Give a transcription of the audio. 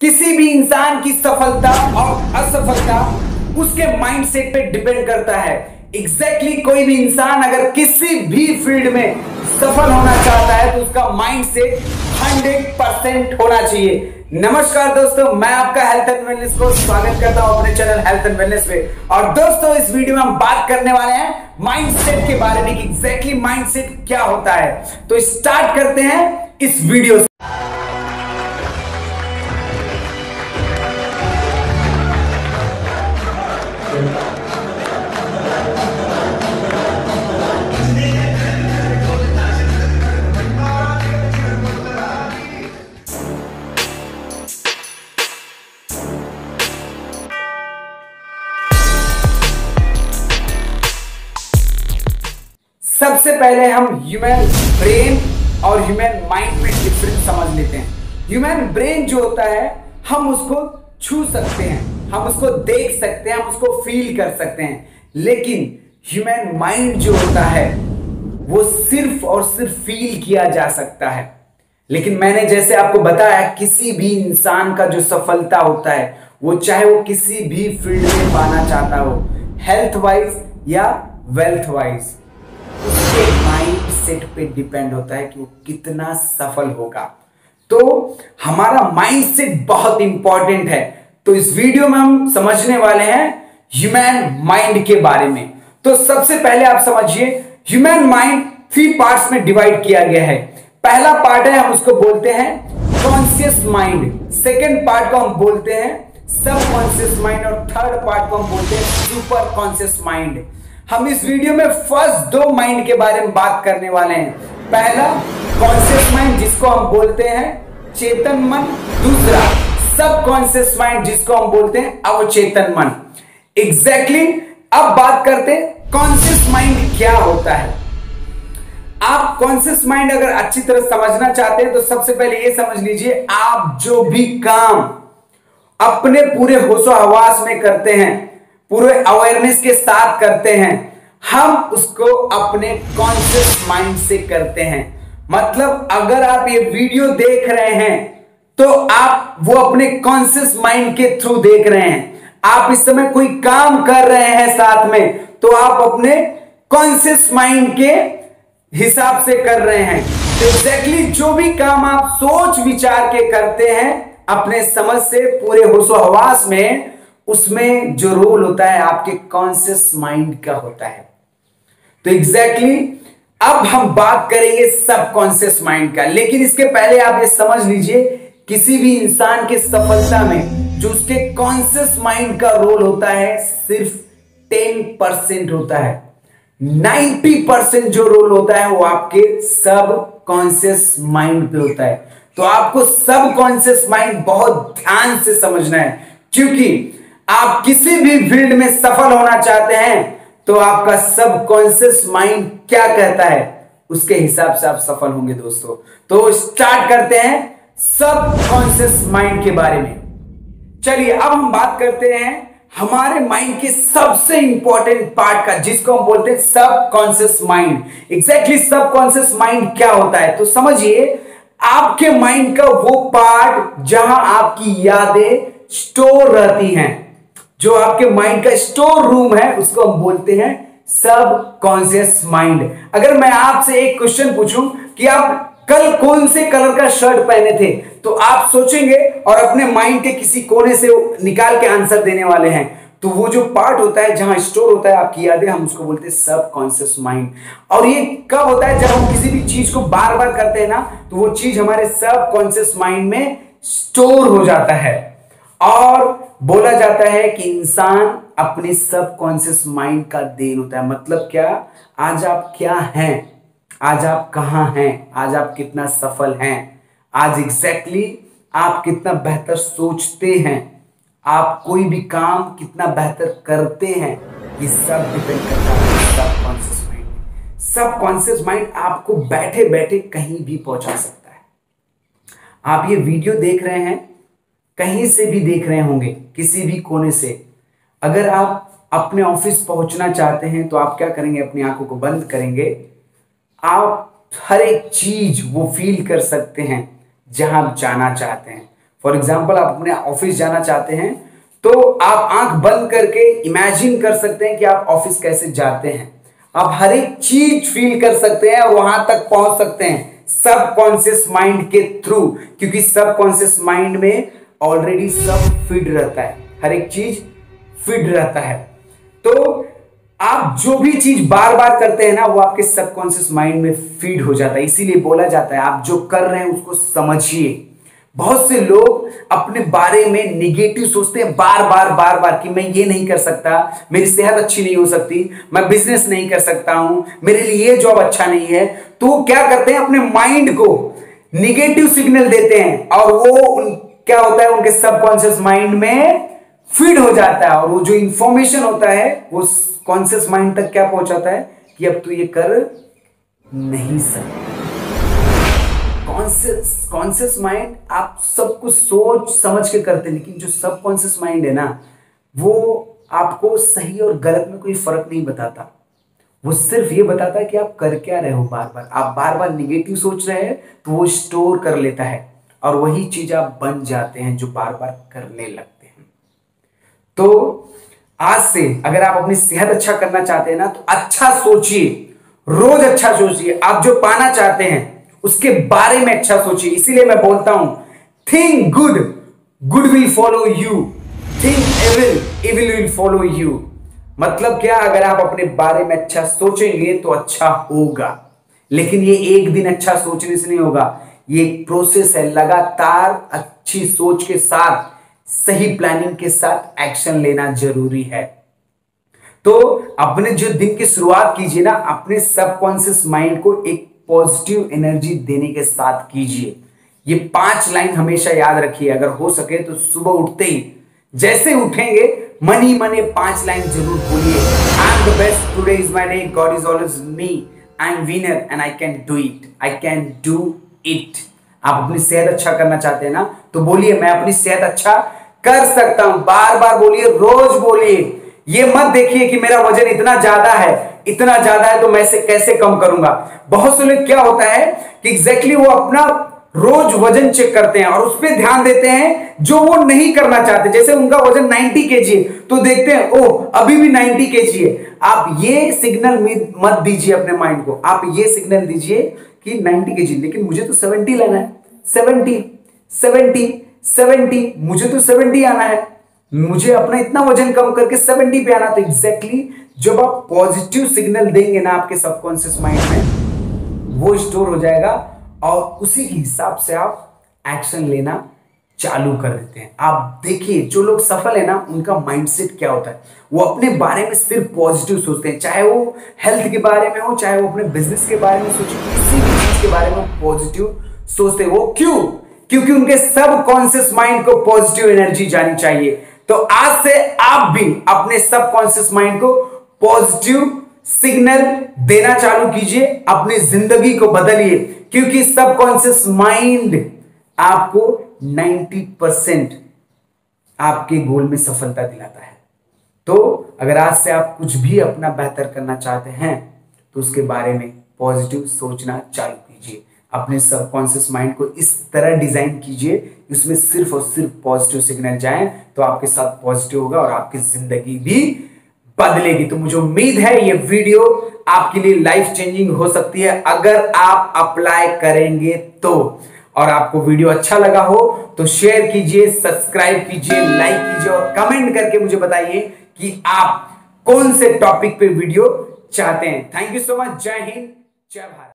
किसी भी इंसान की सफलता और असफलता उसके माइंडसेट पे डिपेंड करता है। एग्जैक्टली कोई भी इंसान अगर किसी भी फील्ड में सफल होना चाहता है तो उसका माइंडसेट 100% होना चाहिए। नमस्कार दोस्तों, मैं आपका हेल्थ एंड वेलनेस को स्वागत करता हूं अपने चैनल हेल्थ एंड वेलनेस पे। और दोस्तों, इस वीडियो में हम बात करने वाले हैं माइंडसेट के बारे में कि एग्जैक्टली माइंडसेट क्या होता है। तो स्टार्ट करते हैं इस वीडियो से। सबसे पहले हम ह्यूमन ब्रेन और ह्यूमन माइंड में डिफरेंस समझ लेते हैं। ह्यूमन ब्रेन जो होता है हम उसको छू सकते हैं, हम उसको देख सकते हैं, हम उसको फील कर सकते हैं, लेकिन ह्यूमन माइंड जो होता है वो सिर्फ और सिर्फ फील किया जा सकता है। लेकिन मैंने जैसे आपको बताया, किसी भी इंसान का जो सफलता होता है वो चाहे वो किसी भी फील्ड में पाना चाहता हो, हेल्थ वाइज या वेल्थ वाइज, उसके माइंड सेट पे डिपेंड होता है कि वो कितना सफल होगा। तो हमारा माइंड सेट बहुत इंपॉर्टेंट है। तो इस वीडियो में हम समझने वाले हैं ह्यूमन माइंड के बारे में। तो सबसे पहले आप समझिए, ह्यूमन माइंड 3 पार्ट्स में डिवाइड किया गया है। पहला पार्ट है, हम उसको बोलते हैं कॉन्शियस माइंड। सेकेंड पार्ट को हम बोलते हैं सबकॉन्शियस माइंड और थर्ड पार्ट को हम बोलते हैं सुपर कॉन्शियस माइंड। हम इस वीडियो में फर्स्ट 2 माइंड के बारे में बात करने वाले हैं। पहला कॉन्शियस माइंड जिसको हम बोलते हैं चेतन मन, दूसरा सबकॉन्शियस माइंड जिसको हम बोलते हैं अवचेतन मन। एग्जैक्टली अब बात करते हैं कॉन्शियस माइंड क्या होता है। आप कॉन्शियस माइंड अगर अच्छी तरह समझना चाहते हैं तो सबसे पहले ये समझ लीजिए, आप जो भी काम अपने पूरे होशो हवास में करते हैं, पूरे अवेयरनेस के साथ करते हैं, हम उसको अपने कॉन्शियस माइंड से करते हैं। मतलब अगर आप ये वीडियो देख रहे हैं तो आप वो अपने कॉन्शियस माइंड के थ्रू देख रहे हैं। आप इस समय कोई काम कर रहे हैं साथ में तो आप अपने कॉन्शियस माइंड के हिसाब से कर रहे हैं। तो एग्जैक्टली जो भी काम आप सोच विचार के करते हैं अपने समझ से पूरे होशो हवास में, उसमें जो रोल होता है आपके कॉन्शियस माइंड का होता है। तो एग्जैक्टली अब हम बात करेंगे सबकॉन्शियस माइंड का। लेकिन इसके पहले आप ये समझ लीजिए, किसी भी इंसान के सफलता में जो उसके कॉन्शियस माइंड का रोल होता है सिर्फ 10% होता है। 90% जो रोल होता है वो आपके सबकॉन्शियस माइंड पे होता है। तो आपको सबकॉन्शियस माइंड बहुत ध्यान से समझना है, क्योंकि आप किसी भी फील्ड में सफल होना चाहते हैं तो आपका सबकॉन्शियस माइंड क्या कहता है उसके हिसाब से आप सफल होंगे दोस्तों। तो स्टार्ट करते हैं सबकॉन्शियस माइंड के बारे में। चलिए अब हम बात करते हैं हमारे माइंड के सबसे इंपॉर्टेंट पार्ट का, जिसको हम बोलते हैं subconscious mind. Exactly subconscious mind क्या होता है तो समझिए, आपके माइंड का वो पार्ट जहां आपकी यादें स्टोर रहती हैं, जो आपके माइंड का स्टोर रूम है, उसको हम बोलते हैं सबकॉन्शियस माइंड। अगर मैं आपसे एक क्वेश्चन पूछूं कि आप कल कौन से कलर का शर्ट पहने थे, तो आप सोचेंगे और अपने माइंड के किसी कोने से निकाल के आंसर देने वाले हैं। तो वो जो पार्ट होता है जहां स्टोर होता है आपकी यादें, हम उसको बोलते हैं सबकॉन्शियस माइंड। और ये कब होता है? जब हम किसी भी चीज को बार बार करते हैं ना, तो वो चीज हमारे सबकॉन्शियस माइंड में स्टोर हो जाता है। और बोला जाता है कि इंसान अपने सबकॉन्शियस माइंड का देन होता है। मतलब क्या? आज आप क्या हैं, आज आप कहां हैं, आज आप कितना सफल हैं, आज एग्जैक्टली आप कितना बेहतर सोचते हैं, आप कोई भी काम कितना बेहतर करते हैं, ये सब डिपेंड करता है सबकॉन्शियस माइंड। सबकॉन्शियस माइंड आपको बैठे बैठे कहीं भी पहुंचा सकता है। आप ये वीडियो देख रहे हैं, कहीं से भी देख रहे होंगे, किसी भी कोने से। अगर आप अपने ऑफिस पहुंचना चाहते हैं तो आप क्या करेंगे? अपनी आंखों को बंद करेंगे, आप हर एक चीज वो फील कर सकते हैं जहां आप जाना चाहते हैं। फॉर एग्जाम्पल आप अपने ऑफिस जाना चाहते हैं तो आप आंख बंद करके इमेजिन कर सकते हैं कि आप ऑफिस कैसे जाते हैं। आप हर एक चीज फील कर सकते हैं और वहां तक पहुंच सकते हैं सबकॉन्शियस माइंड के थ्रू, क्योंकि सबकॉन्शियस माइंड में ऑलरेडी सब फीड रहता है, हर एक चीज फीड रहता है। तो आप जो भी चीज बार बार करते हैं ना वो आपके सबकॉन्शियस माइंड में फीड हो जाता है। इसीलिए बोला जाता है आप जो कर रहे हैं उसको समझिए। बहुत से लोग अपने बारे में निगेटिव सोचते हैं बार बार कि मैं ये नहीं कर सकता, मेरी सेहत अच्छी नहीं हो सकती, मैं बिजनेस नहीं कर सकता हूं, मेरे लिए ये जॉब अच्छा नहीं है। तो क्या करते हैं, अपने माइंड को निगेटिव सिग्नल देते हैं और वो क्या होता है, उनके सबकॉन्शियस माइंड में फीड हो जाता है और वो जो इंफॉर्मेशन होता है वो कॉन्शियस माइंड तक क्या पहुंचाता है कि अब तू ये कर नहीं सकता। कॉन्शियस माइंड आप सब कुछ सोच समझ के करते हैं, लेकिन जो सबकॉन्शियस माइंड है ना वो आपको सही और गलत में कोई फर्क नहीं बताता। वो सिर्फ ये बताता है कि आप कर क्या रहे हो। बार बार आप बार बार निगेटिव सोच रहे हैं तो वो स्टोर कर लेता है और वही चीज आप बन जाते हैं जो बार बार करने लगते हैं। तो आज से अगर आप अपनी सेहत अच्छा करना चाहते हैं ना तो अच्छा सोचिए, रोज अच्छा सोचिए। आप जो पाना चाहते हैं उसके बारे में अच्छा सोचिए। इसीलिए मैं बोलता हूं think good, good will follow you, think evil, evil will follow you. मतलब क्या, अगर आप अपने बारे में अच्छा सोचेंगे तो अच्छा होगा, लेकिन ये एक दिन अच्छा सोचने से नहीं होगा, ये एक प्रोसेस है। लगातार अच्छी सोच के साथ, सही प्लानिंग के साथ एक्शन लेना जरूरी है। तो अपने जो दिन की शुरुआत कीजिए ना, अपने सबकॉन्शियस माइंड को एक पॉजिटिव एनर्जी देने के साथ कीजिए। ये 5 लाइन हमेशा याद रखिए। अगर हो सके तो सुबह उठते ही जैसे उठेंगे मन ही मन 5 लाइन जरूर बोलिए। I am the best, today is my day, God is always me, I am winner and I can do it, I can do it. आप अपनी सेहत अच्छा करना चाहते हैं ना तो बोलिए मैं अपनी सेहत अच्छा कर सकता हूं। बार बार बोलिए, रोज बोलिए। ये मत देखिए कि मेरा वजन इतना ज्यादा है तो मैं इसे कैसे कम करूंगा। बहुत से लोग क्या होता है कि एग्जैक्टली वो अपना रोज वजन चेक करते हैं और उस पर ध्यान देते हैं जो वो नहीं करना चाहते। जैसे उनका वजन 90 केजी है तो देखते हैं ओह अभी भी 90 केजी है। आप ये सिग्नल मत दीजिए अपने माइंड को, आप ये सिग्नल दीजिए कि 90 केजी, लेकिन मुझे तो 70 लाना है, 70 मुझे तो 70 आना है, मुझे अपना इतना वजन कम करके 70 पे आना। तो एग्जैक्टली जब आप पॉजिटिव सिग्नल देंगे ना आपके सबकॉन्शियस माइंड में, वो स्टोर हो जाएगा और उसी के हिसाब से आप एक्शन लेना चालू कर देते हैं। आप देखिए जो लोग सफल है ना उनका माइंडसेट क्या होता है, वो अपने बारे में सिर्फ पॉजिटिव सोचते हैं। चाहे वो हेल्थ के बारे में हो, चाहे वो अपने बिजनेस के बारे में सोचे, किसी भी चीज के बारे में पॉजिटिव सोचते हैं। वो क्यों? क्योंकि उनके सबकॉन्शियस माइंड को पॉजिटिव एनर्जी जानी चाहिए। तो आज से आप भी अपने सबकॉन्शियस माइंड को पॉजिटिव सिग्नल देना चालू कीजिए, अपनी जिंदगी को बदलिए, क्योंकि सबकॉन्शियस माइंड आपको 90% आपके गोल में सफलता दिलाता है। तो अगर आज से आप कुछ भी अपना बेहतर करना चाहते हैं तो उसके बारे में पॉजिटिव सोचना चालू कीजिए। अपने सबकॉन्शियस माइंड को इस तरह डिजाइन कीजिए उसमें सिर्फ और सिर्फ पॉजिटिव सिग्नल जाएं तो आपके साथ पॉजिटिव होगा और आपकी जिंदगी भी बदलेगी। तो मुझे उम्मीद है ये वीडियो आपके लिए लाइफ चेंजिंग हो सकती है अगर आप अप्लाई करेंगे तो। और आपको वीडियो अच्छा लगा हो तो शेयर कीजिए, सब्सक्राइब कीजिए, लाइक कीजिए और कमेंट करके मुझे बताइए कि आप कौन से टॉपिक पे वीडियो चाहते हैं। Thank you so much. जय हिंद, जय भारत।